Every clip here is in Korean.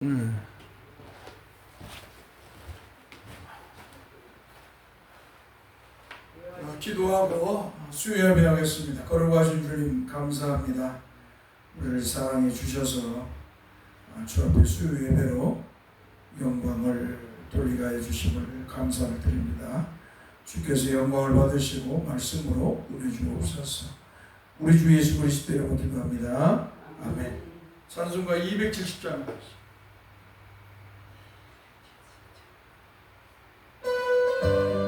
음. 기도하고 수요예배하겠습니다. 거룩하신 주님 감사합니다. 우리를 사랑해 주셔서 주 앞에 수요예배로 영광을 돌리게 해 주심을 감사를 드립니다. 주께서 영광을 받으시고 말씀으로 우리 주옵소서. 우리 주 예수 그리스도 이름으로 기도합니다. 아멘. 찬송가 270장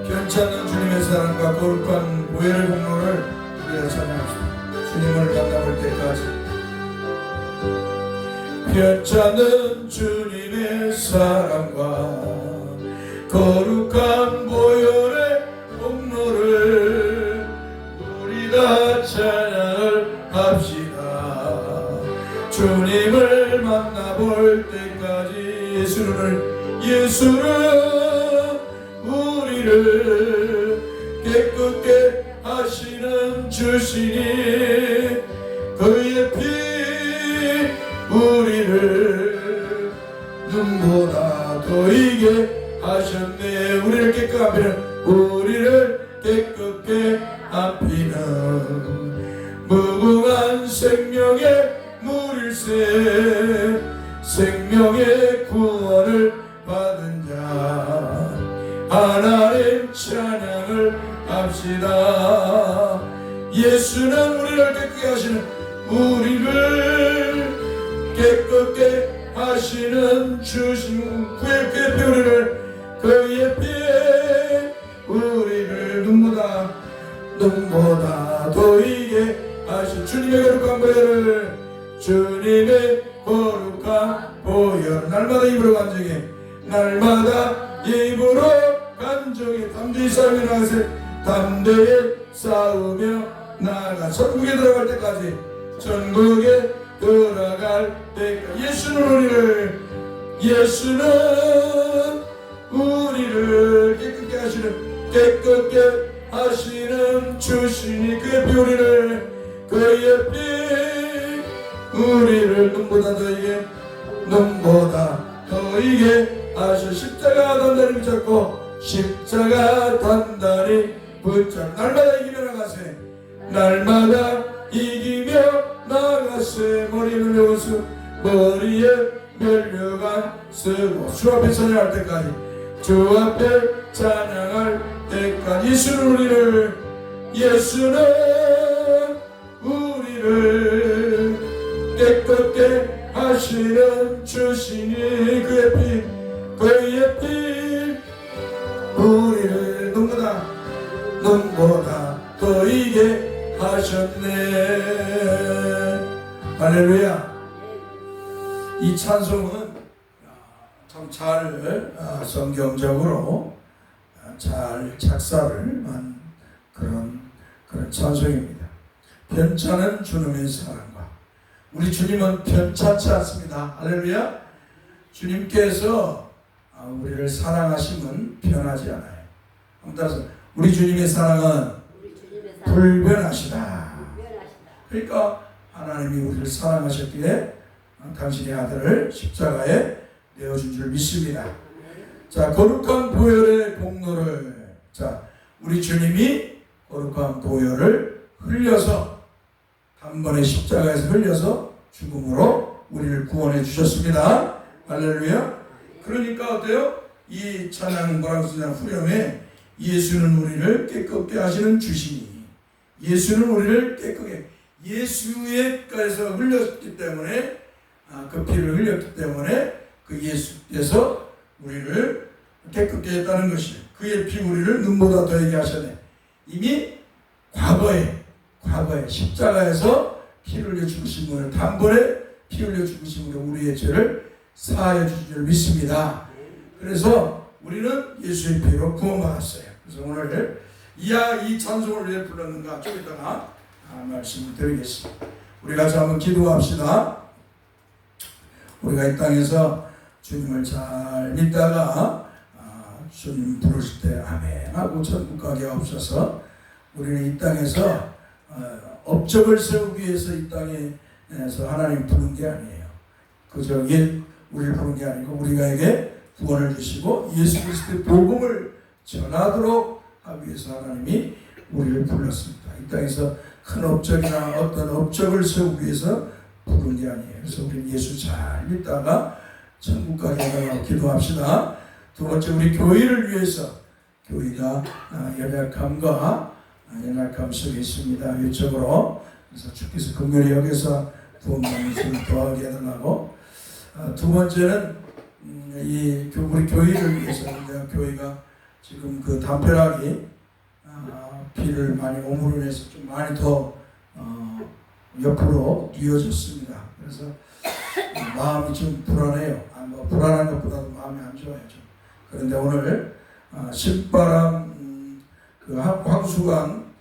괜찮은 주님의 사랑과 거룩한 보혈의 공로를 우리가 찬양합시다. 주님을 만나볼 때까지 괜찮은 주님의 사랑과 거룩한 보혈의 공로를 우리 다 찬양을 합시다. 주님을 만나볼 때까지 예수는 우리를 깨끗게 하시는 주시니 그의 피 우리를 눈보다 더이게 하셨네. 우리를 깨끗게 합히는 무궁한 생명의 물일세. 생명의 구원을 받은 자 하나님 찬양을 합시다. 예수는 우리를 깨끗게 하시는 주신 그의 피 그의 피에 우리를 눈보다 더이게 하신 주님의 거룩한 보혈을 날마다 입으로 간증해 담대히 싸우며 나아가 천국에 들어갈 때까지 예수는 우리를 깨끗게 하시는 주시니 그의 피 우리를 눈보다 더이게 하시. 십자가 단단히 붙잡고 날마다 이기며 나가세. 머리에 면류관 쓰고 주 앞에 찬양할 때까지 예수는 우리를 깨끗게 하시는 주시니 그의 피 우리를 눈보다 더이게 하셨네. 할렐루야. 이 찬송은 참 잘 성경적으로 잘 작사를 한 그런 찬송입니다. 편찮은 주님의 사랑과 우리 주님은 편찮지 않습니다. 할렐루야. 주님께서 우리를 사랑하심은 변하지 않아요. 따라서 우리 주님의 사랑은 불변하시다. 그러니까 하나님이 우리를 사랑하셨기에 당신의 아들을 십자가에 내어준 줄 믿습니다. 자, 거룩한 보혈의 공로를, 우리 주님이 거룩한 보혈을 흘려서 단번에 십자가에서 흘려서 죽음으로 우리를 구원해 주셨습니다. 할렐루야. 그러니까 어때요? 이 찬양 뭐라고 쓰냐 후렴에 예수는 우리를 깨끗게 하시는 주시니, 예수는 우리를 깨끗게, 예수의 가에서 흘렸기 때문에 그 피를 흘렸기 때문에 그 예수께서 우리를 깨끗게 했다는 것이, 그의 피 우리를 눈보다 더하게 하셨네. 이미 과거에 십자가에서 피 흘려 죽으심으로, 단번에 피 흘려 죽으심으로 우리의 죄를 사하여 주신 줄 믿습니다. 그래서 우리는 예수의 피로 구원받았어요. 그래서 오늘 이 찬송을 왜 불렀는가 좀 이따가 말씀을 드리겠습니다. 우리 같이 한번 기도합시다. 우리가 이 땅에서 주님을 잘 믿다가 주님 부르실 때 아멘 하고 천국 가게 하옵소서. 우리는 이 땅에서 업적을 세우기 위해서 이 땅에서 하나님 부른 게 아니에요. 그저 우리를 부른 게 아니고 우리가에게 구원을 주시고 예수 그리스도의 복음을 전하도록 하기 위해서 하나님이 우리를 불렀습니다. 이 땅에서 큰 업적이나 어떤 업적을 세우기 위해서 부른 게 아니에요. 그래서 우리는 예수 잘 믿다가 천국 가게 해달라고 기도합시다. 두 번째, 우리 교회를 위해서, 교회가 연약함과 연약함 속에 있습니다. 외적으로. 그래서 주께서 긍휼히 여기서 구원받는 수를 더하게 해달라고. 두 번째는 우리 교회를 위해서, 교회가 지금 그 담벼락이 비를 많이 오므려내서 좀 많이 더 옆으로 뉘어졌습니다. 그래서 마음이 좀 불안해요. 불안한 것보다도 마음이 안 좋아요. 좀. 그런데 오늘 신바람 그 황수강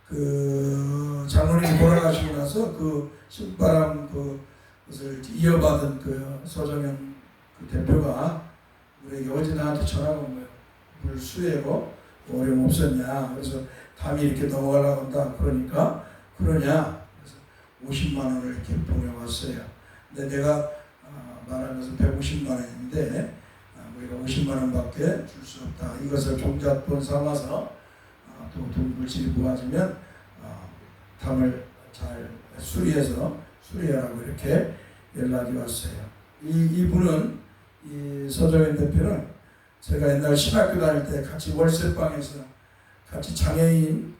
그 장로님이 돌아가시고 나서 그 신바람 그것을 이어받은 그 서정현 그 대표가 우리에게 어제 나한테 전화가 온 거예요. 물 수해로 어려움 없었냐. 그래서 담이 이렇게 넘어가려고 한다. 그러니까 그러냐. 그래서 50만 원을 이렇게 보내왔어요. 근데 내가 말한 것은 150만 원인데 우리가 50만 원밖에 줄 수 없다. 이것을 종잣돈 삼아서 또 물질이 모아지면 담을 잘 수리하라고 이렇게 연락이 왔어요. 이분은 이 서정현 대표는 제가 옛날 신학교 다닐 때 같이 월세방에서 같이 장애인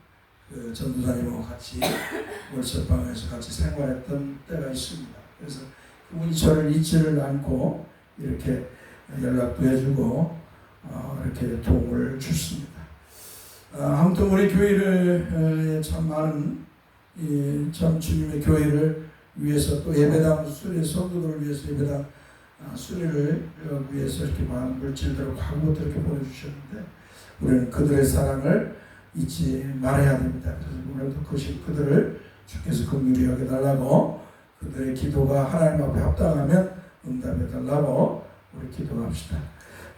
그 전도사님하고 같이 월세방에서 같이 생활했던 때가 있습니다. 그래서 그분이 저를 잊지를 않고 이렇게 연락도 해주고 이렇게 도움을 줬습니다. 아무튼 우리 교회를 참 많은 참 주님의 교회를 위해서 또 예배당 수리 성도들을 위해서 예배당 수리를 위해서 이렇게 많은 물질들을 광고도 이렇게 보내주셨는데 우리는 그들의 사랑을 잊지 말아야 됩니다. 그래서 오늘도 그들을 주께서 긍휼히 여겨달라고 그들의 기도가 하나님 앞에 합당하면 응답해달라고 우리 기도합시다.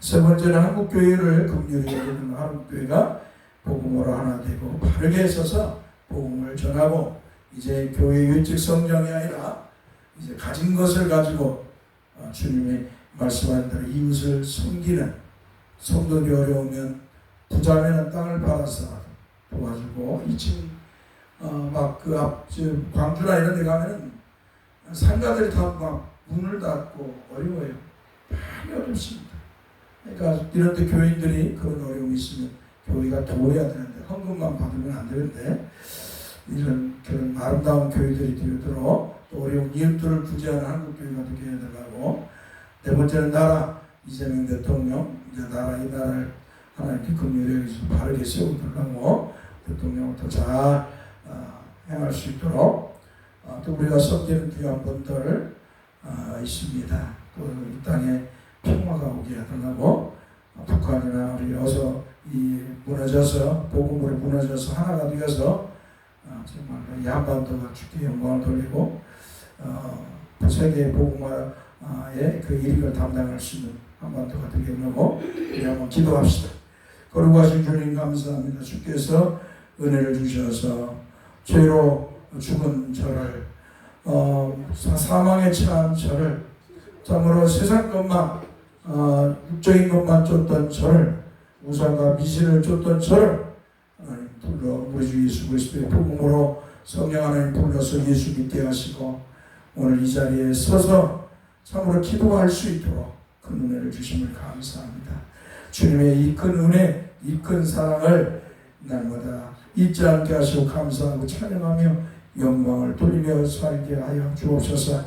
세 번째는 한국교회를 긍휼히 여기는 한국교회가 복음으로 하나 되고 바르게 서서 복음을 전하고 이제 교회 유직 성령이 아니라 이제 가진 것을 가지고 주님이 말씀하신 대로 이웃을 섬기는 성도들이 어려우면 부자면은 땅을 팔아서 도와주고 2층 막 그 앞 광주나 이런 데 가면은 상가들이 다 막 문을 닫고 어려워요. 많이 어렵습니다. 그러니까 이런 데 교인들이 그런 어려움이 있으면 교회가 도와야 되는데 헌금만 받으면 안 되는데 이런 그런 아름다운 교회들이 되도록 또 어려운 이웃들을 구제하는 한국교회가 되게 해달라고. 네 번째는 나라, 이재명 대통령 이제 이 나라를 하나님께 긍휼히 여기서 바르게 세우달라고 대통령을 더 잘 행할 수 있도록 또 우리가 섬기는 귀한 분들 있습니다. 또 이 땅에 평화가 오게 해달라고. 북한이나 우리 어서 이 무너져서 복음으로 무너져서 하나가 되어서 정말 이 한반도가 주께 영광을 돌리고 세계 복음화의 그 일을 담당할 수 있는 한반도가 되겠노고 우리 한번 기도합시다. 거룩하신 주님 감사합니다. 주께서 은혜를 주셔서 죄로 죽은 저를 사망에 처한 저를 참으로 세상 것만 육적인 것만 쫓던 저를 우상과 미신을 쫓던 저를 하나님 불러 우리 주 예수 그리스도의 복음으로 성령 하나님 불러서 예수 믿게 하시고 오늘 이 자리에 서서 참으로 기도할 수 있도록 큰 은혜를 주심을 감사합니다. 주님의 이 큰 은혜, 이 큰 사랑을 날마다 잊지 않게 하시고 감사하고 찬양하며 영광을 돌리며 살게 하여 주옵소서.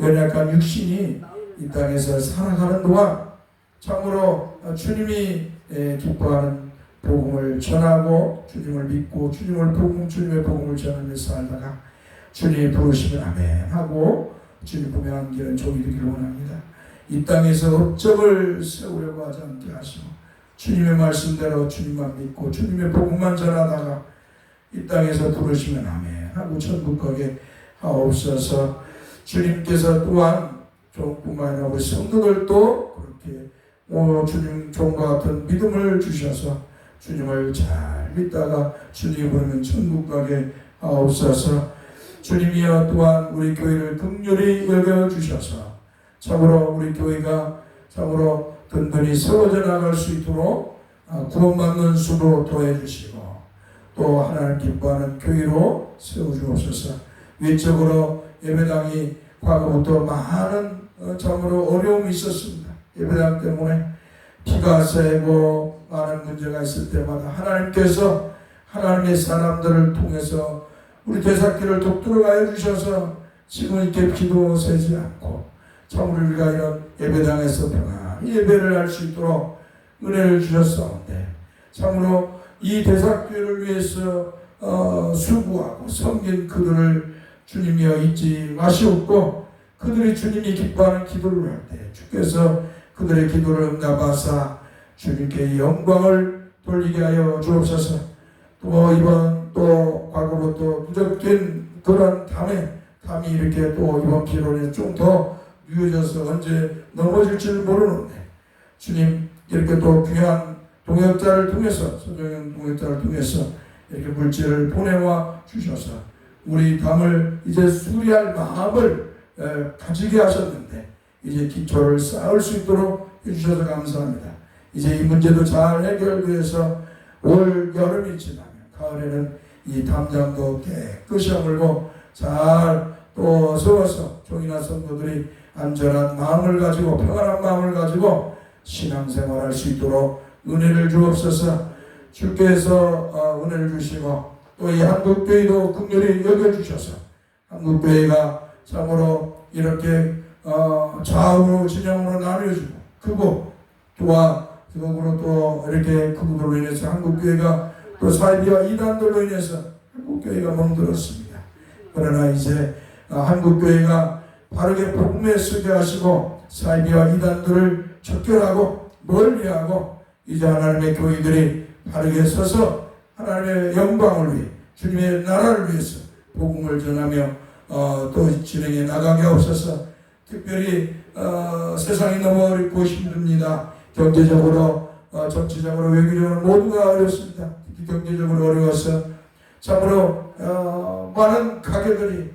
연약한 육신이 이 땅에서 살아가는 동안 참으로 주님이 기뻐하는 복음을 전하고 주님을 믿고 주님의 복음을 전하며 살다가 주님이 부르시면 아멘 하고 주님 분명한 길은 종이 되기를 원합니다. 이 땅에서 업적을 세우려고 하지 않게 하시고 주님의 말씀대로 주님만 믿고 주님의 복음만 전하다가 이 땅에서 부르시면 아멘 하고 천국 가게 하옵소서. 주님께서 또한 종뿐만 아니라 우리 성도들도 그렇게 주님 종과 같은 믿음을 주셔서 주님을 잘 믿다가 주님이 부르면 천국 가게 하옵소서. 주님이여 또한 우리 교회를 긍휼히 여겨주셔서 참으로 우리 교회가 참으로 든든히 세워져 나갈 수 있도록 구원받는 수로 도와주시고 또 하나님 기뻐하는 교회로 세워주옵소서. 외적으로 예배당이 과거부터 많은 참으로 어려움이 있었습니다. 예배당 때문에 피가 새고 많은 문제가 있을 때마다 하나님께서 하나님의 사람들을 통해서 우리 대사길을 독들어가여 주셔서 지금 이렇게 피도 새지 않고 참으로 우리가 이런 예배당에서 평안히 예배를 할 수 있도록 은혜를 주셨사온데 참으로 이 대사교회를 위해서 수고하고 섬긴 그들을 주님이여 잊지 마시옵고 그들이 주님이 기뻐하는 기도를 할 때 주께서 그들의 기도를 응답하사 주님께 영광을 돌리게 하여 주옵소서. 또 이번 또 과거부터 누적된 그런 담이 이렇게 또 이번 기로에 좀 더 누워져서 언제 넘어질지 모르는데 주님 이렇게 또 귀한 동역자를 통해서 손정현 동역자를 통해서 이렇게 물질을 보내와 주셔서 우리 담을 이제 수리할 마음을 가지게 하셨는데 이제 기초를 쌓을 수 있도록 해주셔서 감사합니다. 이제 이 문제도 잘 해결돼서 올 여름이 지나면 가을에는 이 담장도 깨끗이 하물고 잘 또 세워서 종이나 성도들이 안전한 마음을 가지고 평안한 마음을 가지고 신앙생활할 수 있도록 은혜를 주옵소서. 주께서 은혜를 주시고 또 이 한국교회도 긍휼히 여겨주셔서 한국교회가 참으로 이렇게 좌우로 진영으로 나뉘어지고 크고 또한 그거로 또 이렇게 그것으로 인해서 한국교회가 또 사이비와 이단들로 인해서 한국교회가 멍들었습니다. 그러나 이제 한국교회가 바르게 복음에 서게 하시고 사이비와 이단들을 척결하고 멀리하고 이제 하나님의 교회들이 바르게 서서 하나님의 영광을 위해 주님의 나라를 위해서 복음을 전하며 또 진행해 나가게 하옵소서. 특별히 세상이 너무 어렵고 힘듭니다. 경제적으로 정치적으로 외교적으로 모두가 어렵습니다. 특히 경제적으로 어려워서 참으로 많은 가게들이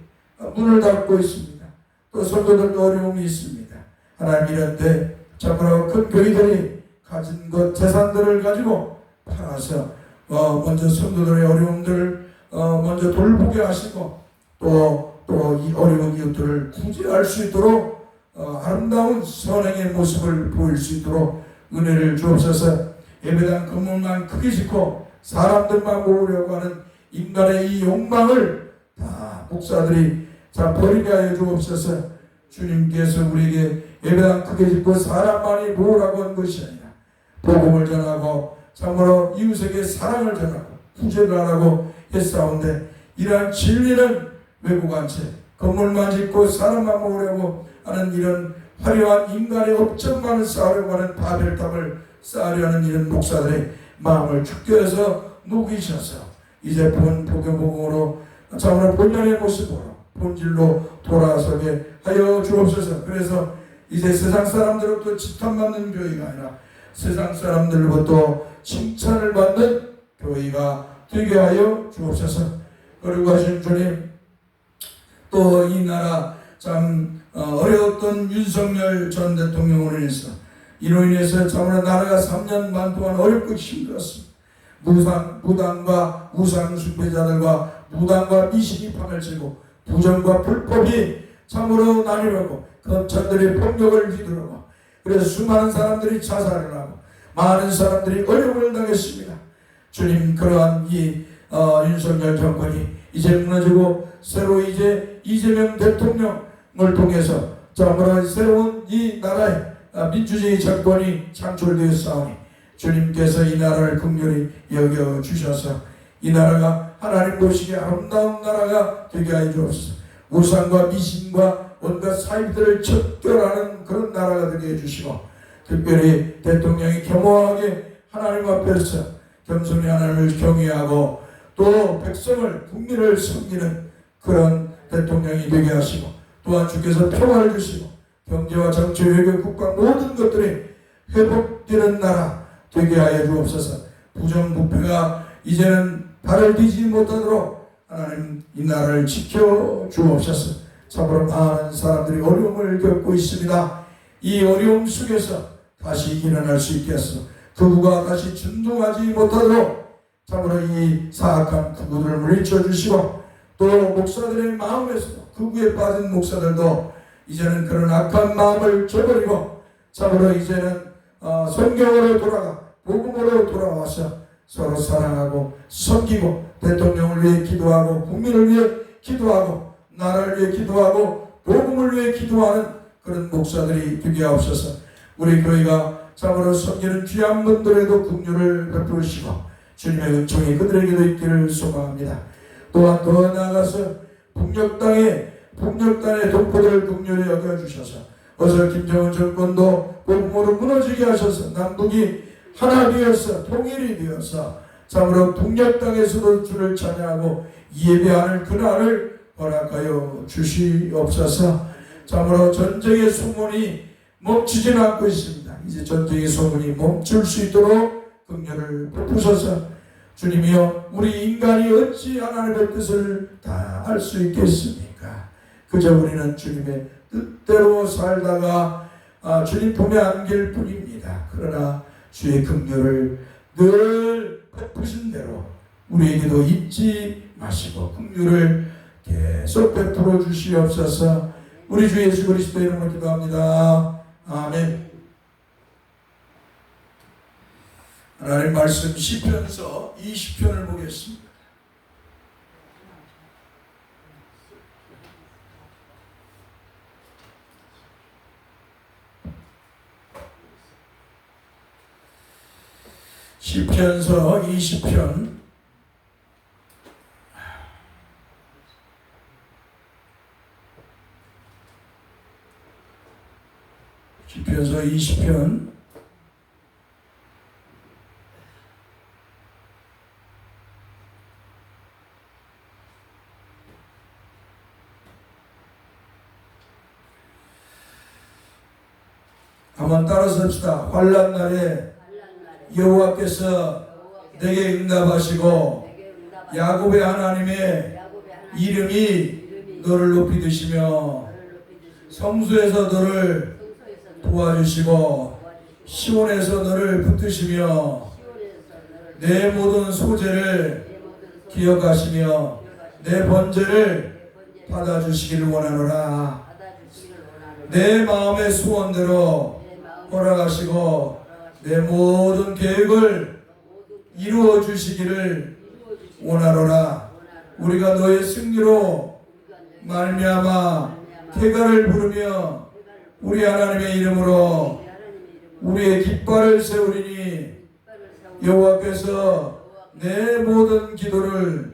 문을 닫고 있습니다. 또 성도들도 어려움이 있습니다. 하나님 이런데 참으로 큰 교회들이 가진 것 재산들을 가지고 팔아서 먼저 성도들의 어려움들을 먼저 돌보게 하시고 또 이 어려운 이웃들을 구제할 수 있도록 아름다운 선행의 모습을 보일 수 있도록 은혜를 주옵소서. 예배당 건물만 크게 짓고 사람들만 모으려고 하는 인간의 이 욕망을 다 목사들이 자 버리게 하여 주옵소서. 주님께서 우리에게 예배당 크게 짓고 사람만이 모으라고 한 것이 아니라 복음을 전하고 참으로 이웃에게 사랑을 전하고 구제를 하라고 했사온데 이러한 진리는 외국한 채 건물만 짓고 사람만 모으려고 하는 이런 화려한 인간의 업적만을 쌓으려고 하는 바벨탑을 쌓으려 하는 이런 목사들의 마음을 축제해서 녹이셔서 이제 본 복음으로 참으로 본연의 모습으로 본질로 돌아서게 하여 주옵소서. 그래서 이제 세상 사람들로부터 지탄받는 교회가 아니라 세상 사람들로부터 칭찬을 받는 교회가 되게 하여 주옵소서. 그리고 하신 주님 또 이 나라 참 어려웠던 윤석열 전 대통령으로 인해서 이로 인해서 참으로 나라가 3년 반 동안 어렵고 힘들었습니다. 무당과 우상 숭배자들과 무당과 미신이 판을 치고 부정과 불법이 참으로 나뉘려고 검찰들이 폭력을 휘두르고 그래서 수많은 사람들이 자살을 하고 많은 사람들이 어려움을 당했습니다. 주님 그러한 이 윤석열 정권이 이제 무너지고 새로 이제 이재명 대통령을 통해서 참으로 새로운 이 나라의 민주주의 정권이 창출되었사오니 주님께서 이 나라를 긍휼히 여겨주셔서 이 나라가 하나님 보시기에 아름다운 나라가 되게 하여 주옵소서. 우상과 미신과 온갖 사입들을 척결하는 그런 나라가 되게 해주시고 특별히 대통령이 겸허하게 하나님 앞에서 겸손히 하나님을 경외하고 또 백성을 국민을 섬기는 그런 대통령이 되게 하시고 또한 주께서 평화를 주시고 경제와 정치, 외교, 국가 모든 것들이 회복되는 나라 되게 하여 주옵소서. 부정부패가 이제는 발을 디지 못하도록 하나님 이 나라를 지켜 주옵소서. 참으로 많은 사람들이 어려움을 겪고 있습니다. 이 어려움 속에서 다시 일어날 수 있게 해서 극우가 다시 준동하지 못하도록 참으로 이 사악한 극우들을 물리쳐 주시고, 또 목사들의 마음에서도 극우에 빠진 목사들도 이제는 그런 악한 마음을 저버리고 참으로 이제는 성경으로 돌아가 복음으로 돌아와서 서로 사랑하고 섬기고 대통령을 위해 기도하고 국민을 위해 기도하고 나라를 위해 기도하고 복음을 위해 기도하는 그런 목사들이 되게 하옵소서. 우리 교회가 참으로 섬기는 귀한 분들에도 긍휼을 베푸시고 주님의 은총이 그들에게도 있기를 소망합니다. 또한 더 나아가서 북녘단의 동포들을 긍휼히 여겨주셔서 어서 김정은 정권도 복음으로 무너지게 하셔서 남북이 하나 되어서 통일이 되어서 참으로 북녘 땅에서도 주를 찬양하고 예배하는 그날을 허락하여 주시옵소서. 참으로 전쟁의 소문이 멈추지는 않고 있습니다. 이제 전쟁의 소문이 멈출 수 있도록 긍휼을 베푸소서. 주님이여, 우리 인간이 어찌 하나님의 뜻을 다 할 수 있겠습니까? 그저 우리는 주님의 뜻대로 살다가 주님 품에 안길 뿐입니다. 그러나 주의 긍휼을 늘 베푸신 대로 우리에게도 잊지 마시고 긍휼을 계속 베풀어 주시옵소서. 우리 주 예수 그리스도의 이름으로 기도합니다. 아멘. 하나님 말씀 시편서 20편을 보겠습니다. 시편서 20편 시편서 20편 '한번 따라서 합시다. 환난 날에 여호와께서 내게 응답하시고 야곱의 하나님의 이름이 너를 높이 드시며 성소에서 너를 도와주시고 시온에서 너를 붙드시며 내 모든 소재를 기억하시며 내 번제를 받아주시기를 원하노라. 내 마음의 소원대로 허락하시고 내 모든 계획을 이루어 주시기를 원하노라. 우리가 너의 승리로 말미암아 태가를 부르며 우리 하나님의 이름으로 우리의 깃발을 세우리니 여호와께서 내 모든 기도를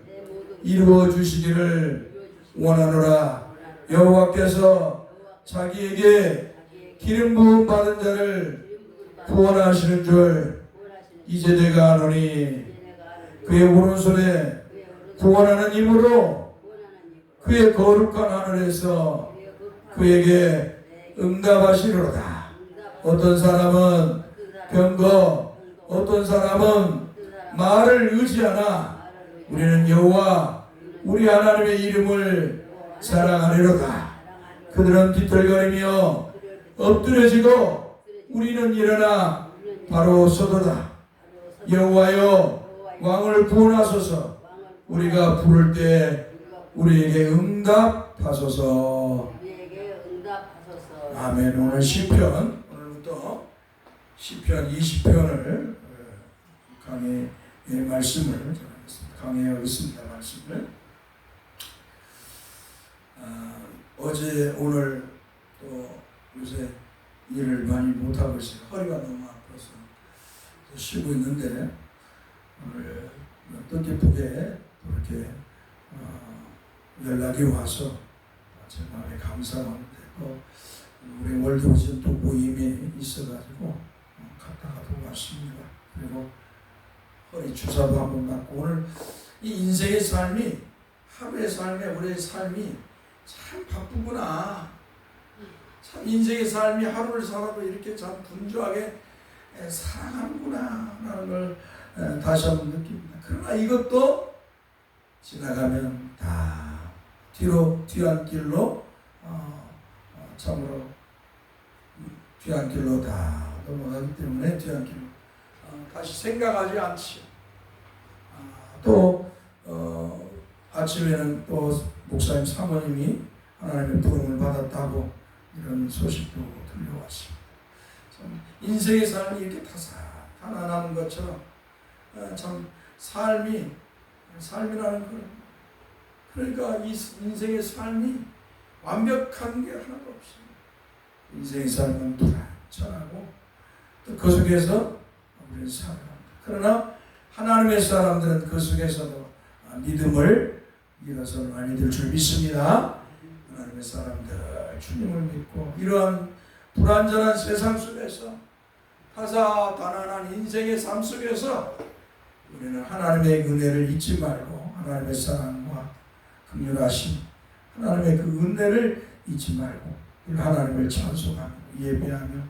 이루어 주시기를 원하노라. 여호와께서 자기에게 기름 부음 받은 자를 구원하시는 줄 이제 내가 아노니 그의 오른손에 구원하는 힘으로 그의 거룩한 하늘에서 그에게 응답하시리로다. 어떤 사람은 병거, 어떤 사람은 말을 의지하나 우리는 여호와 우리 하나님의 이름을 사랑하리로다. 그들은 뒤틀거리며 엎드려지고 우리는 일어나 바로 서도다. 여호와여, 왕을 구원하소서. 우리가 부를 때 우리에게 응답하소서. 아멘. 오늘 시편, 오늘부터 시편 20편을 강의 말씀을 전하겠습니다. 강의하겠습니다. 말씀을. 어제 오늘 또 요새 일을 많이 못하고 있어요. 허리가 너무 아파서 쉬고 있는데 오늘 뜻깊게 이렇게 연락이 와서 제 마음에 감사하는데 또 우리 월드비전 또 모임이 있어가지고 갔다가 보고 왔습니다. 그리고 허리 주사도 한번 맞고 오늘 이 인생의 삶이 하루의 삶에 우리의 삶이 참 바쁘구나. 참 인생의 삶이 하루를 살아도 이렇게 참 분주하게 살아가는구나 라는 걸 다시 한번 느낍니다. 그러나 이것도 지나가면 다 뒤안길로 참으로 귀한 길로 다 넘어가기 때문에 귀한 길로 다시 생각하지 않지. 또 아침에는 또 목사님 사모님이 하나님의 부름을 받았다고 이런 소식도 들려왔습니다. 인생의 삶이 이렇게 가난한 것처럼 참 삶이라는 거, 그러니까 이 인생의 삶이 완벽한 게 하나도 없어요. 인생의 삶은 불완전하고 또 그 속에서 우리는 살아갑니다. 그러나 하나님의 사람들은 그 속에서도 믿음을 잃어서 많이 될 줄 믿습니다. 하나님의 사람들 주님을 믿고 이러한 불완전한 세상 속에서 다사다난한 인생의 삶 속에서 우리는 하나님의 은혜를 잊지 말고 하나님의 사랑과 긍휼하심, 하나님의 그 은혜를 잊지 말고 하나님을 찬송하며 예배하며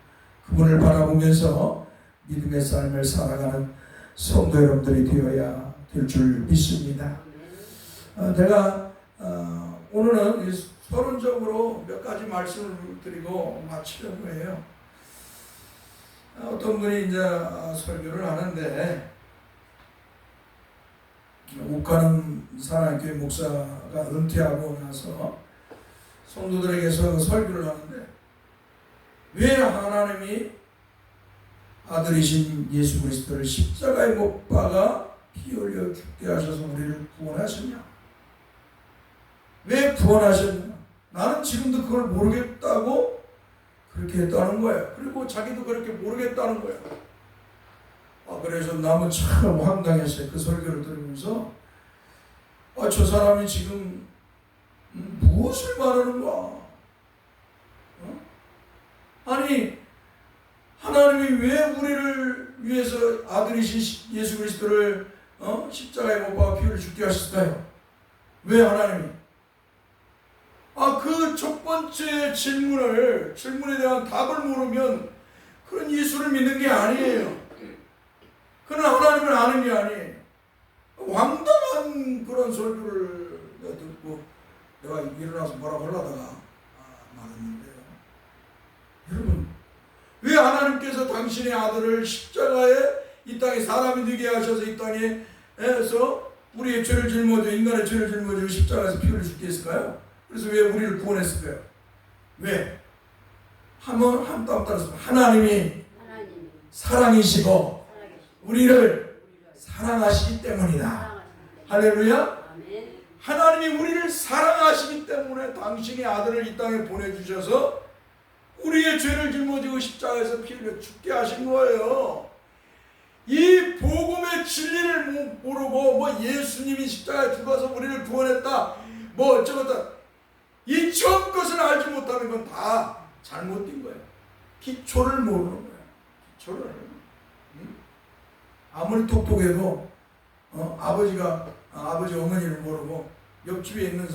그분을 바라보면서 믿음의 삶을 살아가는 성도 여러분들이 되어야 될 줄 믿습니다. 내가 오늘은 서론적으로 몇 가지 말씀을 드리고 마치려고 해요. 어떤 분이 이제 설교를 하는데 옥가는 사랑교회 목사가 은퇴하고 나서 성도들에게서 설교를 하는데 왜 하나님이 아들이신 예수 그리스도를 십자가에 못 박아 피 흘려 죽게 하셔서 우리를 구원하셨냐? 왜 구원하셨냐? 나는 지금도 그걸 모르겠다고 그렇게 했다는 거예요. 그리고 자기도 그렇게 모르겠다는 거예요. 그래서 나는 참 황당했어요. 그 설교를 들으면서 저 사람이 지금 무엇을 말하는 거야? 아니 하나님이 왜 우리를 위해서 아들이신 예수 그리스도를 십자가에 못 박아 피 흘려 죽게 하셨을까요? 왜 하나님이? 그 첫 번째 질문에 대한 답을 모르면 그런 예수를 믿는 게 아니에요. 그러나 하나님은 아는 게 아니에요. 황당한 그런 설교를 듣고 내가 일어나서 뭐라고 하려다가 말했는데요. 여러분, 왜 하나님께서 당신의 아들을 십자가에 이 땅에 사람이 되게 하셔서 이 땅에서 우리의 죄를 짊어져 인간의 죄를 짊어지고 십자가에서 피 흘려 죽게 했을까요? 그래서 왜 우리를 구원했을까요? 왜? 한땀 따라서 하나님이 사랑이시고 우리를 사랑하시기 때문이다. 할렐루야. 하나님이 우리를 사랑하시기 때문에 당신의 아들을 이 땅에 보내주셔서 우리의 죄를 짊어지고 십자가에서 피 흘려 죽게 하신 거예요. 이 복음의 진리를 모르고 예수님이 십자가에 죽어서 우리를 구원했다 어쩌고다 이 처음 것을 알지 못하는 건 다 잘못된 거예요. 기초를 모르는 거예요. 기초를. 아무리 똑똑해도 아버지 어머니를 모르고 옆집에 있는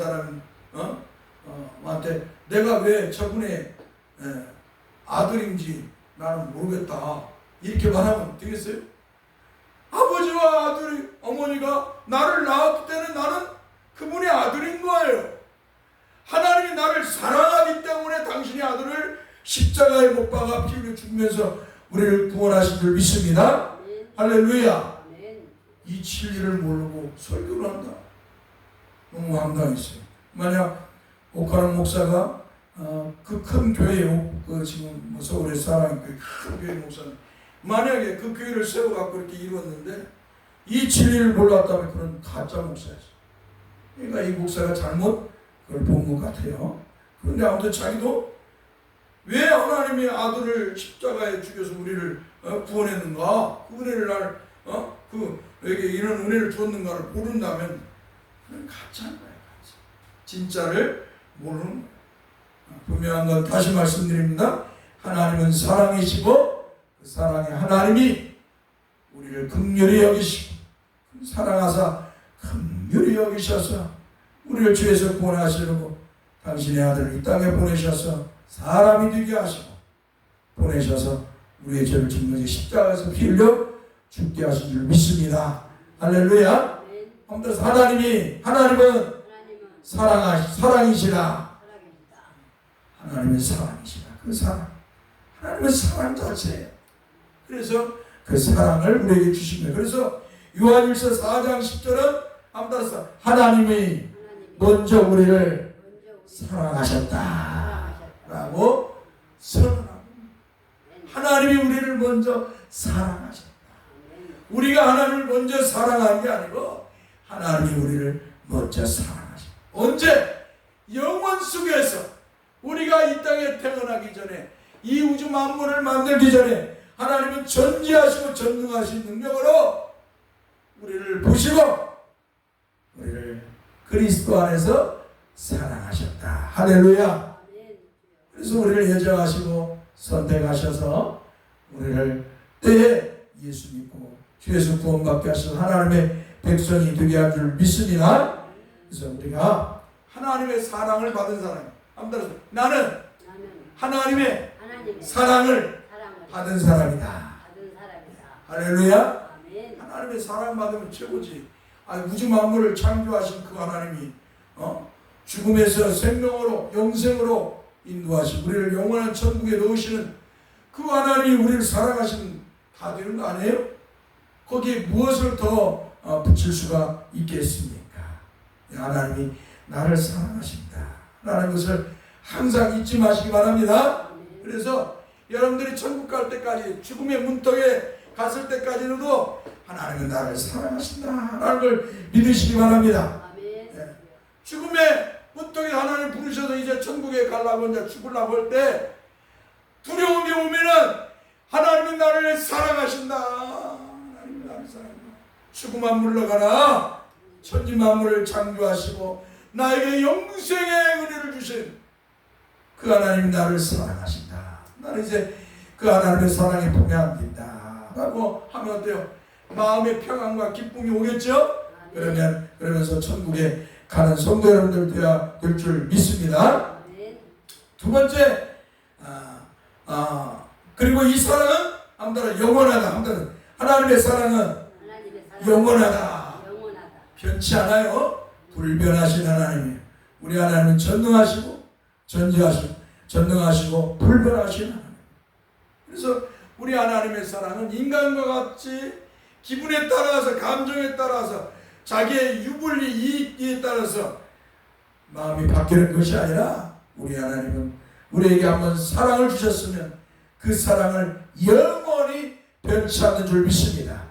사람한테 내가 왜 저분의 아들인지 나는 모르겠다 이렇게 말하면 되겠어요? 아버지와 어머니가 나를 낳았을 때는 나는 그분의 아들인 거예요. 하나님이 나를 사랑하기 때문에 당신의 아들을 십자가에 못 박아 피 흘려 죽으면서 우리를 구원하신 줄 믿습니다. 할렐루야. 이 진리를 모르고 설교를 한다. 너무 황당했어요. 만약 옥하는 목사가 그 큰 교회, 지금 서울의 사랑교회 큰 교회 목사는 만약에 그 교회를 세워갖고 이렇게 이루었는데 이 진리를 몰랐다면 그런 가짜 목사였어요. 그러니까 이 목사가 잘못 그걸 본 것 같아요. 그런데 아무튼 자기도 왜 하나님의 아들을 십자가에 죽여서 우리를 구원했는가? 그 은혜를 그에게 이런 은혜를 줬는가를 모른다면 그건 가짜인 거예요. 가짜. 진짜를 모르는 거예요. 분명한 건 다시 말씀드립니다. 하나님은 사랑이시고 그 사랑의 하나님이 우리를 긍휼히 여기시고 사랑하사 긍휼히 여기셔서 우리를 죄에서 구원하시려고 당신의 아들을 이 땅에 보내셔서 사람이 되게 하시고 보내셔서 우리의 죄를 짊어지고 십자가에서 피 흘려 죽게 하신 줄 믿습니다. 할렐루야. 하나님은 사랑이시라. 하나님의 사랑이시다. 그 사랑, 하나님의 사랑 자체예요. 그래서 그 사랑을 우리에게 주신 거예요. 그래서 요한일서 4장 10절은 한번 따라서 하나님이 먼저 우리를 사랑하셨다 라고 선언합니다. 하나님이 우리를 먼저 사랑하셨다. 우리가 하나님을 먼저 사랑한 게 아니고 하나님이 우리를 먼저 사랑하셨다. 언제? 영원 속에서 우리가 이 땅에 태어나기 전에, 이 우주 만물을 만들기 전에 하나님은 전지하시고 전능하신 능력으로 우리를 보시고 우리를 그리스도 안에서 사랑하셨다. 할렐루야. 그래서 우리를 예정하시고 선택하셔서 우리를 때에 예수 믿고 주에서 구원받게 하셔서 하나님의 백성이 되게 할 줄 믿습니다. 그래서 우리가 하나님의 사랑을 받은 사람, 아무튼 나는 하나님의 사랑을 받은 사람이다. 할렐루야. 하나님의 사랑 받으면 최고지. 우주 만물을 창조하신 그 하나님이 죽음에서 생명으로 영생으로 인도하시고 우리를 영원한 천국에 넣으시는 그 하나님이 우리를 사랑하시는 다 되는 거 아니에요? 거기에 무엇을 더 붙일 수가 있겠습니까? 하나님이 나를 사랑하신다 라는 것을 항상 잊지 마시기 바랍니다. 그래서 여러분들이 천국 갈 때까지, 죽음의 문턱에 갔을 때까지도 하나님은 나를 사랑하신다 라는 걸 믿으시기 바랍니다. 네. 죽음의 문턱에 하나님 부르셔서 이제 천국에 가려고 이제 죽으려고 할 때 두려움이 오면은 하나님은 나를 사랑하신다. 하나님은 나를 사랑한다. 죽음만 물러가라. 천지 만물을 창조하시고 나에게 영생의 은혜를 주신 그 하나님이 나를 사랑하신다. 나는 이제 그 하나님의 사랑에 품에 안긴다 라고 하면 어때요? 마음의 평안과 기쁨이 오겠죠? 그러면서 천국에 가는 성도 여러분들 되어야 될 줄 믿습니다. 두 번째, 그리고 이 사랑은 아무튼 영원하다. 아무튼 하나님의 사랑은 영원하다. 변치 않아요. 불변하신 하나님이에요. 우리 하나님은 전능하시고 전지하시고 전능하시고 불변하신 하나님. 그래서 우리 하나님의 사랑은 인간과 같이 기분에 따라서, 감정에 따라서, 자기의 유불리 이익에 따라서 마음이 바뀌는 것이 아니라 우리 하나님은 우리에게 한번 사랑을 주셨으면 그 사랑을 영원히 변치 않는 줄 믿습니다.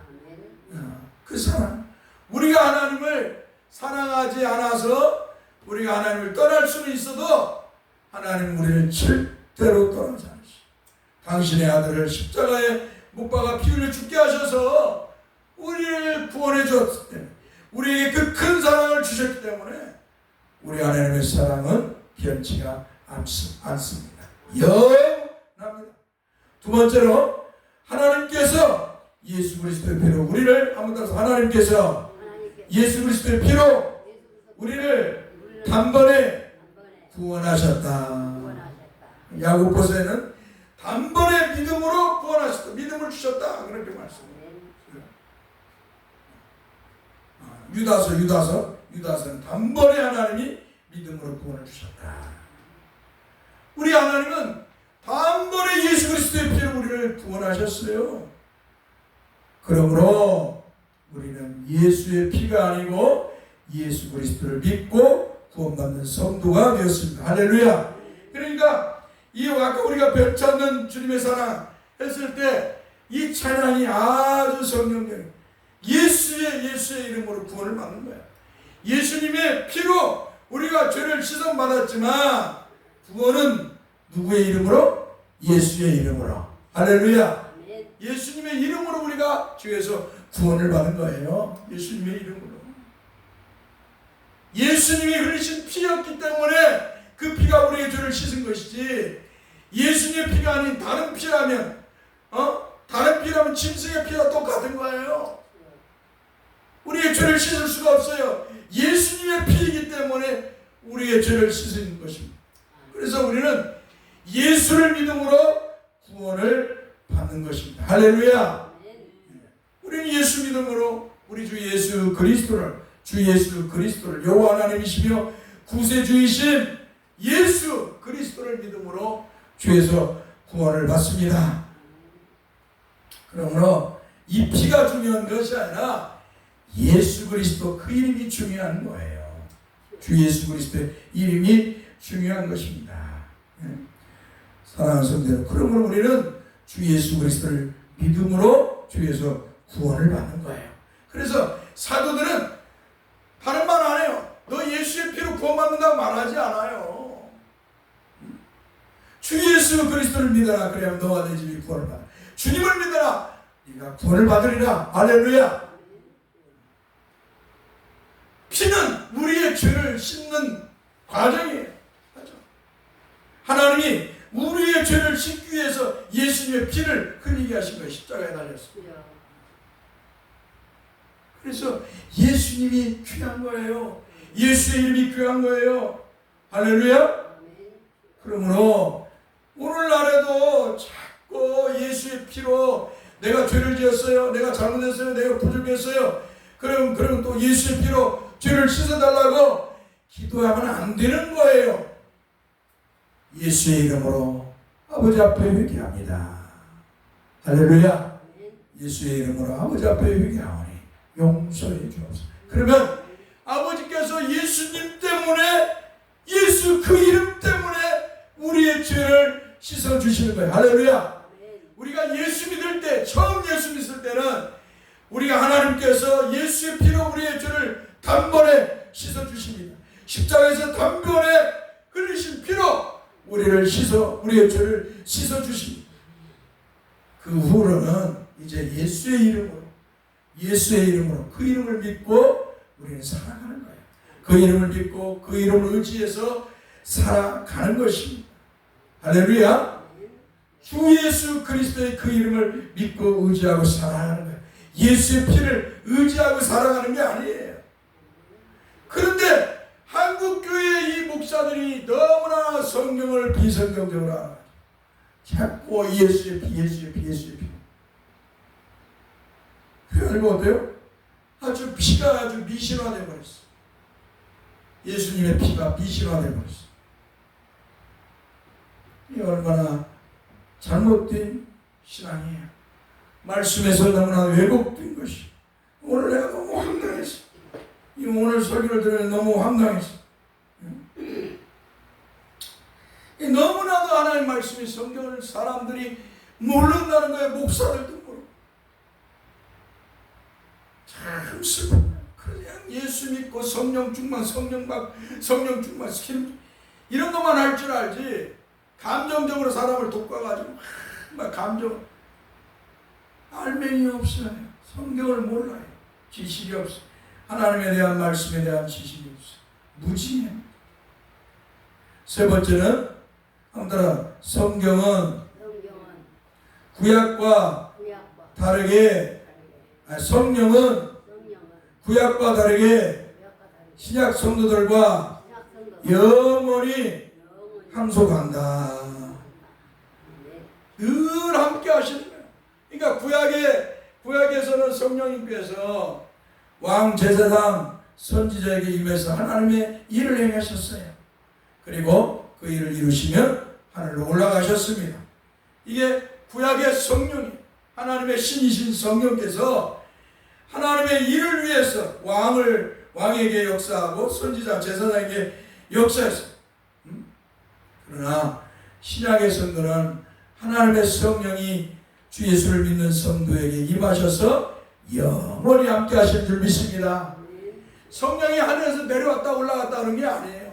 그 사랑, 우리가 하나님을 사랑하지 않아서 우리가 하나님을 떠날 수는 있어도 하나님은 우리를 절대로 떠나지 않으시고 당신의 아들을 십자가에 못 박아 피 흘려 죽게 하셔서 우리를 구원해 주었기 때문에, 우리에게 그 큰 사랑을 주셨기 때문에 우리 하나님의 사랑은 변치가 않습니다. 영원합니다. 두 번째로 하나님께서 예수 그리스도의 피로 우리를, 한번 따라서 하나님께서 예수 그리스도의 피로 우리를 단번에 구원하셨다. 야고보서에는 단번에 믿음으로 구원하셨다. 믿음을 주셨다. 그렇게 말씀합니다. 유다서는 단번에 하나님이 믿음으로 구원을 주셨다. 우리 하나님은 단번에 예수 그리스도의 피로 우리를 구원하셨어요. 그러므로 우리는 예수의 피가 아니고 예수 그리스도를 믿고 구원받는 성도가 되었습니다. 할렐루야. 그러니까 이 아까 우리가 변치 않는 주님의 사랑 했을 때 이 찬양이 아주 성경적이에요. 예수의 이름으로 구원을 받는 거야. 예수님의 피로 우리가 죄를 씻음받았지만 구원은 누구의 이름으로? 예수의 이름으로. 할렐루야. 예수님의 이름으로 우리가 죄에서 구원을 받은 거예요. 예수님의 이름으로. 예수님이 흘리신 피였기 때문에 그 피가 우리의 죄를 씻은 것이지, 예수님의 피가 아닌 다른 피라면 다른 피라면 짐승의 피와 똑같은 거예요. 우리의 죄를 씻을 수가 없어요. 예수님의 피이기 때문에 우리의 죄를 씻은 것입니다. 그래서 우리는 예수를 믿음으로 구원을 받는 것입니다. 할렐루야. 우리는 예수 믿음으로 우리 주 예수 그리스도를 여호와 하나님이시며 구세주이신 예수 그리스도를 믿음으로 주에서 구원을 받습니다. 그러므로 이 피가 중요한 것이 아니라 예수 그리스도 그 이름이 중요한 거예요. 주 예수 그리스도의 이름이 중요한 것입니다. 사랑하는 성도들, 그러므로 우리는 주 예수 그리스도를 믿음으로 주에서 구원을 받는 거예요. 그래서 사도들은 다른 말 안 해요. 너 예수의 피로 구원받는다고 말하지 않아요. 주 예수 그리스도를 믿어라. 그래야 너와 내 집이 구원을 받아. 주님을 믿어라. 네가 구원을 받으리라. 할렐루야. 피는 우리의 죄를 씻는 과정이에요. 하나님이 우리의 죄를 씻기 위해서 예수님의 피를 흘리게 하신 거예요. 십자가에 달렸습니다. 그래서 예수님이 귀한 거예요. 예수의 이름이 귀한 거예요. 할렐루야. 그러므로 오늘날에도 자꾸 예수의 피로 내가 죄를 지었어요. 내가 잘못했어요. 내가 부족했어요. 그럼 또 예수의 피로 죄를 씻어달라고 기도하면 안 되는 거예요. 예수의 이름으로 아버지 앞에 회개합니다. 할렐루야. 예수의 이름으로 아버지 앞에 회개하오니 용서해 주옵소서. 그러면 아버지께서 예수님 때문에, 예수 그 이름 때문에 우리의 죄를 씻어주시는 거예요. 할렐루야. 우리가 예수 믿을 때, 처음 예수 믿을 때는 우리가 하나님께서 예수의 피로 우리의 죄를 단번에 씻어주십니다. 십자가에서 단번에 흘리신 피로 우리의 죄를 씻어주십니다. 그 후로는 이제 예수의 이름으로 그 이름을 믿고 우리는 살아가는 거예요. 그 이름을 믿고 그 이름을 의지해서 살아가는 것입니다. 할렐루야. 주 예수 그리스도의 그 이름을 믿고 의지하고 살아가는 거예요. 예수의 피를 의지하고 살아가는 게 아니에요. 그런데 한국교회의 이 목사들이 너무나 성경을 비성경적으로 알아요. 자꾸 예수의 피. 그래가지고 어때요? 피가 아주 미신화되어 버렸어. 예수님의 피가 미신화되어 버렸어. 이 얼마나 잘못된 신앙이에요. 말씀에서 너무나 왜곡된 것이. 오늘 내가 너무 황당했어. 오늘 설교를 들으면 너무 황당했어. 너무나도 하나님 말씀이 성경을 사람들이 모른다는 거예요. 목사들도 모르고. 참 슬퍼. 그냥 예수 믿고 성령 충만 시키는 이런 것만 할 줄 알지. 감정적으로 사람을 돋궈가지고 막 감정 알맹이 없어요. 성경을 몰라요. 지식이 없어. 하나님에 대한 말씀에 대한 지식이 없어. 무지해. 세 번째는 아무튼 성경은 구약과 다르게 성령은 구약과 다르게 신약 성도들과 영원히 함속한다. 늘 함께 하시는 거예요. 그러니까 구약에서는 성령님께서 왕 제사장 선지자에게 임해서 하나님의 일을 행하셨어요. 그리고 그 일을 이루시면 하늘로 올라가셨습니다. 이게 구약의 성령이 하나님의 신이신 성령께서 하나님의 일을 위해서 왕에게 역사하고 선지자 제사장에게 역사했어요. 그러나 신약의 성도는 하나님의 성령이 주 예수를 믿는 성도에게 임하셔서 영원히 함께 하실 줄 믿습니다. 성령이 하늘에서 내려왔다 올라갔다 하는 게 아니에요.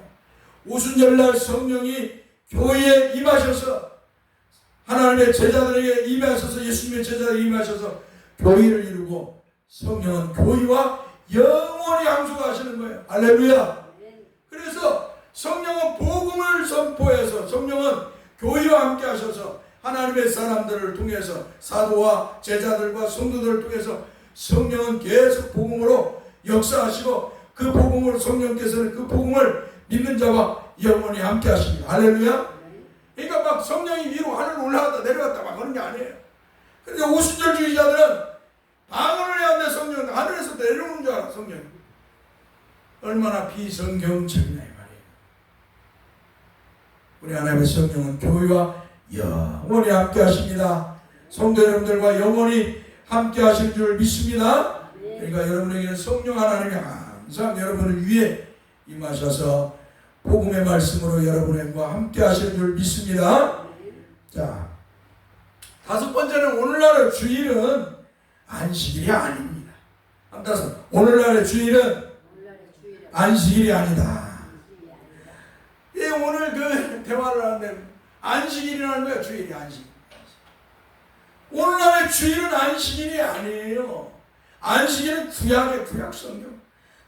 오순절날 성령이 교회에 임하셔서 하나님의 제자들에게 임하셔서 예수님의 제자들에게 임하셔서 교회를 이루고 성령은 교회와 영원히 함속하시는 거예요. 할렐루야. 그래서 성령은 복음을 선포해서 성령은 교회와 함께 하셔서 하나님의 사람들을 통해서 사도와 제자들과 성도들을 통해서 성령은 계속 복음으로 역사하시고 그 복음으로 성령께서는 그 복음을 믿는 자와 영원히 함께 하십니다. 할렐루야. 그러니까 막 성령이 위로 하늘로 올라갔다 내려갔다 막 그런 게 아니에요. 그러니까 오순절주의자들은 방언을 해야 돼. 성령 하늘에서 내려오는 줄 알아. 성령이 얼마나 비성경적이냐 이 말이에요. 우리 하나님의 성령은 교회와 영원히 함께 하십니다. 성도 여러분들과 영원히 함께 하실 줄 믿습니다. 그러니까 여러분에게는 성령 하나님이 항상 여러분을 위해 임하셔서 복음의 말씀으로 여러분과 함께 하실 줄 믿습니다. 자, 다섯 번째는 오늘날의 주일은 안식일이 아닙니다. 오늘날의 주일은 안식일이 아니다. 예, 오늘 그 대화를 하는데 안식일이라는 거야. 주일이 안식. 오늘날의 주일은 안식일이 아니에요. 안식일은 구약의 구약 성경,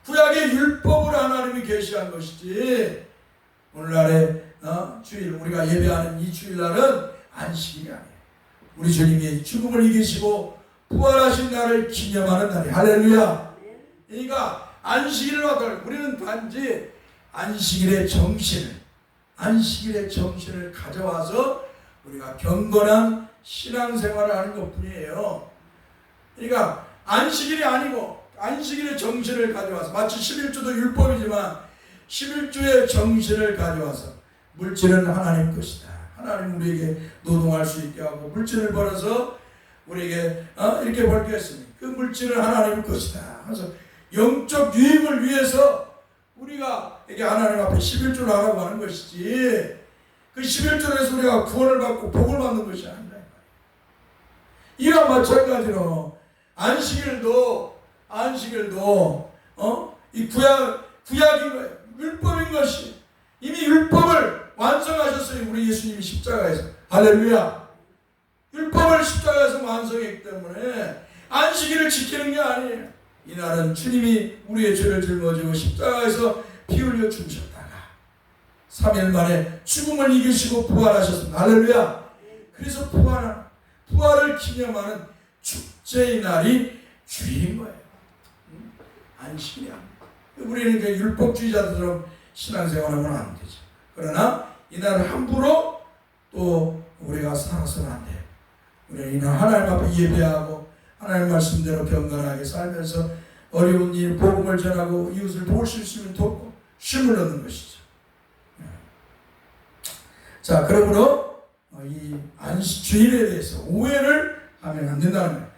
구약의 율법을 하나님이 계시한 것이지 오늘날의 주일, 우리가 예배하는 이 주일날은 안식일이 아니에요. 우리 주님이 죽음을 이기시고 부활하신 날을 기념하는 날이 할렐루야. 그러니까 안식일을 하더라도 우리는 단지 안식일의 정신을 가져와서 우리가 경건한 신앙생활을 하는 것 뿐이에요. 그러니까 안식일이 아니고 안식일의 정신을 가져와서, 마치 11주도 율법이지만 11주의 정신을 가져와서 물질은 하나님 것이다. 하나님 우리에게 노동할 수 있게 하고 물질을 벌어서 우리에게 이렇게 벌게 했으니 그 물질은 하나님 것이다. 그래서 영적 유익을 위해서 우리가 이게 하나님 앞에 11조를 하라고 하는 것이지, 그 11조에서 우리가 구원을 받고 복을 받는 것이 아니다. 이와 마찬가지로 안식일도 이 구약인 거예요. 율법인 것이 이미 율법을 완성하셨어요. 우리 예수님이 십자가에서. 할렐루야. 율법을 십자가에서 완성했기 때문에 안식일을 지키는 게 아니에요. 이날은 주님이 우리의 죄를 짊어지고 십자가에서 피 흘려 죽으셨다가 3일 만에 죽음을 이기시고 부활하셨습니다. 할렐루야. 그래서 부활을 기념하는 축제의 날이 주일인 거예요. 안식일이 아닙니다. 우리는 그 율법주의자들처럼 신앙생활하면 안 되죠. 그러나 이날을 함부로 또 우리가 살아서는 안 돼요. 우리는 이날 하나님 앞에 예배하고 하나님 말씀대로 경건하게 살면서 어려운 일, 복음을 전하고 이웃을 도울 수 있으면 돕고 쉼을 얻는 것이죠. 자, 그러므로 이 주일에 대해서 오해를 하면 안 된다는 거예요.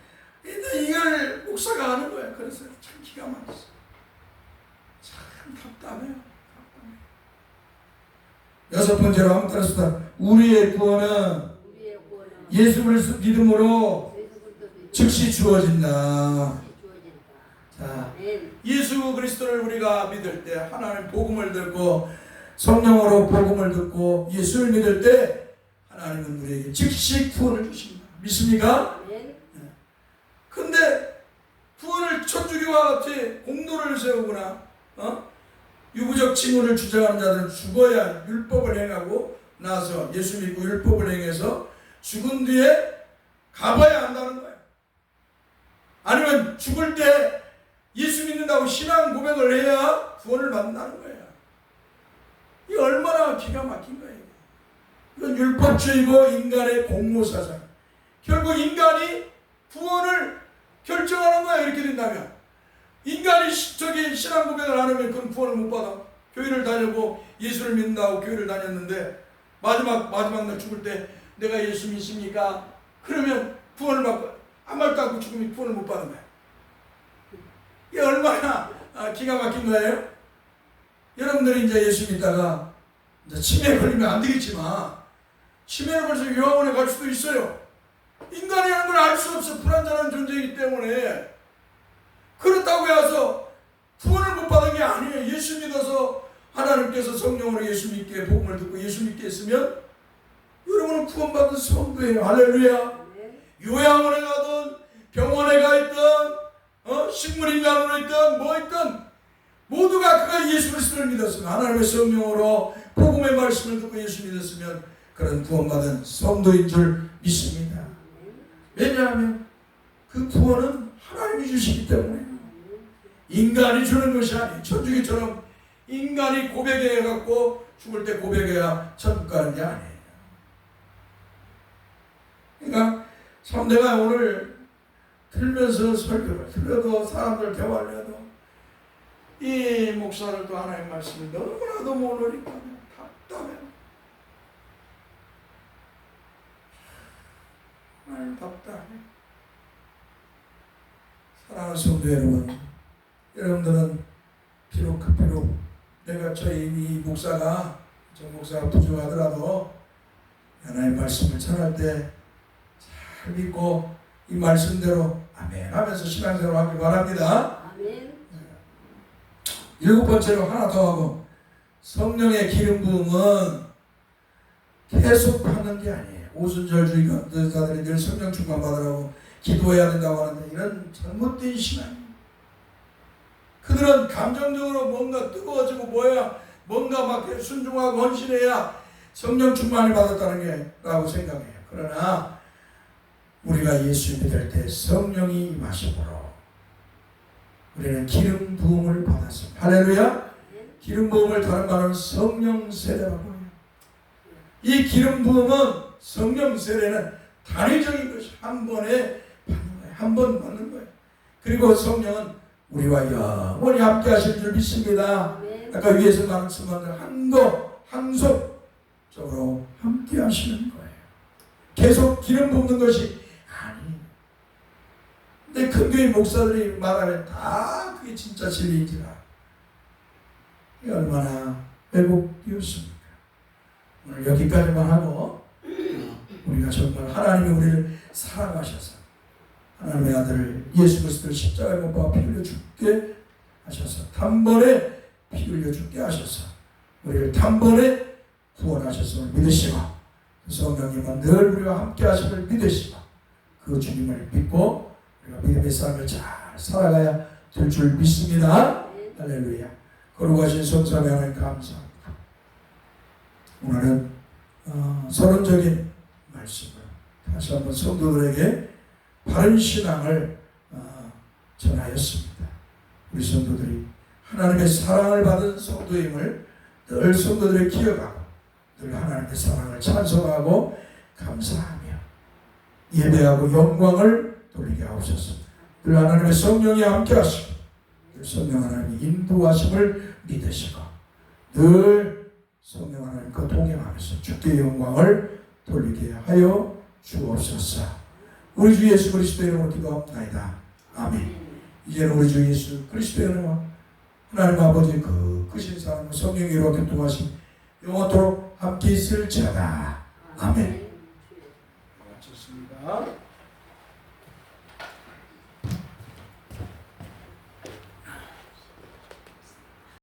근데 이걸 목사가 하는 거예요. 그래서 참 기가 막혔어. 참 답답해요. 여섯 번째로 한번 따라서 우리의 구원은 예수 그리스도 믿음으로 즉시 주어진다. 자, 예수 그리스도를 우리가 믿을 때, 하나님 복음을 듣고 성령으로 복음을 듣고 예수를 믿을 때 하나님은 우리에게 즉시 구원을 주십니다. 믿습니까? 근데 구원을 천주교와 같이 공로를 세우거나 유구적 징후를 주장하는 자들은 죽어야 율법을 행하고 나서 예수 믿고 율법을 행해서 죽은 뒤에 가봐야 한다는 거예요. 아니면 죽을 때 예수 믿는다고 신앙 고백을 해야 구원을 받는다는 거예요. 이 얼마나 기가 막힌 거예요. 이건 율법주의고 인간의 공로사상. 결국 인간이 구원을 결정하는 거야. 이렇게 된다면 인간이 신앙 고백을 안 하면 그건 구원을 못 받아. 교회를 다니고 예수를 믿는다고 교회를 다녔는데 마지막 날 죽을 때 내가 예수 믿습니까? 그러면 구원을 받고 아무 말도 않고 죽으면 구원을 못 받는 거야. 이게 얼마나 기가 막힌 거예요? 여러분들이 이제 예수 믿다가 이제 치매에 걸리면 안 되겠지만 치매를 걸려서 요양원에 갈 수도 있어요. 인간이 하는 걸 알 수 없어. 불완전한 존재이기 때문에. 그렇다고 해서 구원을 못 받은 게 아니에요. 예수 믿어서 하나님께서 성령으로 예수 믿게 복음을 듣고 예수 믿게 했으면 여러분은 구원받은 성도예요. 할렐루야. 요양원에 가든 병원에 가 있든 식물인간으로 있든 뭐 있든 모두가 그가 예수 그리스도를 믿었으면, 하나님의 성령으로 복음의 말씀을 듣고 예수 믿었으면 그런 구원받은 성도인 줄 믿습니다. 왜냐하면 그 구원은 하나님이 주시기 때문에 인간이 주는 것이 아니에요. 천주교처럼 인간이 고백해갖고 죽을 때 고백해야 천국 가는 게 아니에요. 그러니까 참 내가 오늘 들면서 설교를 들려도 사람들 대화를 해도 이 목사를 또 하나님 말씀을 너무나도 모르니까 답답해요. 하나님 답답해. 사랑하는 성도 여러분, 여러분들은 비록 내가 이 목사가 저 목사가 부족하더라도 하나님의 말씀을 전할 때 잘 믿고 이 말씀대로 아멘 하면서 신앙생활 하길 바랍니다. 아멘. 7번째로 하나 더 하고, 성령의 기름 부음은 계속 하는 게 아니에요. 오순절주의자들이 늘 성령 충만 받으라고 기도해야 된다고 하는데 이런 잘못된 신앙입니다. 그들은 감정적으로 뭔가 뜨거워지고 뭔가 막 순종하고 헌신해야 성령 충만을 받았다는 게 라고 생각해요. 그러나 우리가 예수 믿을 때 성령이 임하심으로 우리는 기름 부음을 받았습니다. 할렐루야. 기름 부음을 다른 말은 성령 세례라고 해요. 이 기름 부음은 성령 세례는 단위적인 것이 한 번에 받는 거예요. 한 번 받는 거예요. 그리고 성령은 우리와 영원히 함께 하실 줄 믿습니다. 아까 위에서 말씀한 항속적으로 함께 하시는 거예요. 계속 기름 붓는 것이 아니. 근데 큰교회 목사들이 말하면 다 그게 진짜 진리인지라. 이게 얼마나 왜곡되었습니까? 오늘 여기까지만 하고, 우리가 정말 하나님이 우리를 사랑하셔서 하나님의 아들 예수 그리스도를 십자가에 못 박아 피 흘려 죽게 하셔서, 단번에 피 흘려 죽게 하셔서 우리를 단번에 구원하셨음을 믿으시고, 그 성령님은 늘 우리와 함께 하심을 믿으시고, 그 주님을 믿고 우리가 믿음의 삶을 잘 살아가야 될 줄 믿습니다. 할렐루야. 거룩하신 성삼위 하나님 감사합니다. 오늘은 서론적인 말씀을 다시 한번 성도들에게 바른 신앙을 전하였습니다. 우리 성도들이 하나님의 사랑을 받은 성도임을 늘 성도들이 기억하고, 늘 하나님의 사랑을 찬송하고 감사하며 예배하고 영광을 돌리게 하옵소서. 늘 하나님의 성령이 함께 하시고, 늘 성령 하나님의 인도하심을 믿으시고, 늘 성령 하나님과 동행하면서 주께 영광을 돌리게 하여 주옵소서. 우리 주 예수 그리스도의 이름으로 기도합니다. 아멘. 이제는 우리 주 예수 그리스도의 이름으로 하나님 아버지 그 크신 사랑과 성령의 이루어 교통하심 영원토록 함께 있을지어다. 아멘. 마쳤습니다.